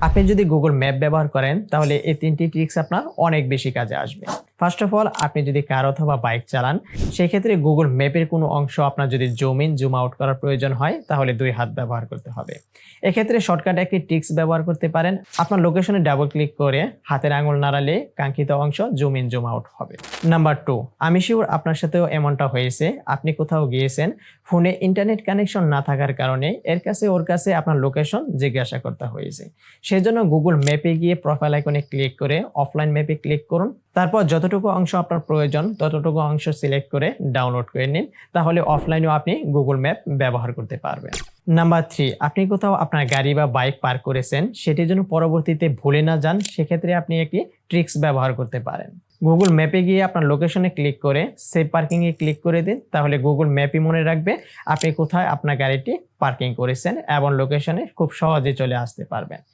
আপনি যদি Google map ব্যবহার করেন তাহলে এই 3টি ট্রিক্স আপনার অনেক বেশি কাজে আসবে। ফার্স্ট অফ অল, আপনি যদি কার অথবা বাইক চালান সেই ক্ষেত্রে গুগল ম্যাপের কোনো অংশ আপনার যদি জুম ইন জুম আউট করার প্রয়োজন হয় তাহলে 2 হাত ব্যবহার করতে হবে। এক্ষেত্রে শর্টকাটে একটি ট্রিক্স ব্যবহার করতে পারেন। আপনার লোকেশনে ডাবল ক্লিক করে হাতের আঙুল নাড়ালে কাঙ্ক্ষিত অংশ জুম ইন জুম আউট হবে। নাম্বার 2, আমি শিওর আপনার সাথেও এমনটা হয়েছে। আপনি কোথাও গিয়েছেন, ফোনে ইন্টারনেট কানেকশন না থাকার কারণে এর কাছে ওর কাছে আপনার লোকেশন জিজ্ঞাসা করতে হয়েছে। সেজন্য গুগল ম্যাপে গিয়ে প্রোফাইল আইকনে ক্লিক করে অফলাইন ম্যাপে ক্লিক করুন। তারপর যতটুকু অংশ আপনার প্রয়োজন ততটুকু অংশ সিলেক্ট করে ডাউনলোড করে নিন। তাহলে অফলাইনেও আপনি গুগল ম্যাপ ব্যবহার করতে পারবেন। নাম্বার 3, আপনি কোথাও আপনার গাড়ি বা বাইক পার্ক করেছেন, সেটির জন্য পরবর্তীতে ভুলে না যান, সেক্ষেত্রে আপনি একটি ট্রিক্স ব্যবহার করতে পারেন। গুগল ম্যাপে গিয়ে আপনার লোকেশনে ক্লিক করে সেভ পার্কিং এ ক্লিক করে দিন। তাহলে গুগল ম্যাপই মনে রাখবে আপনি কোথায় আপনার গাড়িটি পার্কিং করেছেন এবং লোকেশনে খুব সহজে চলে আসতে পারবেন।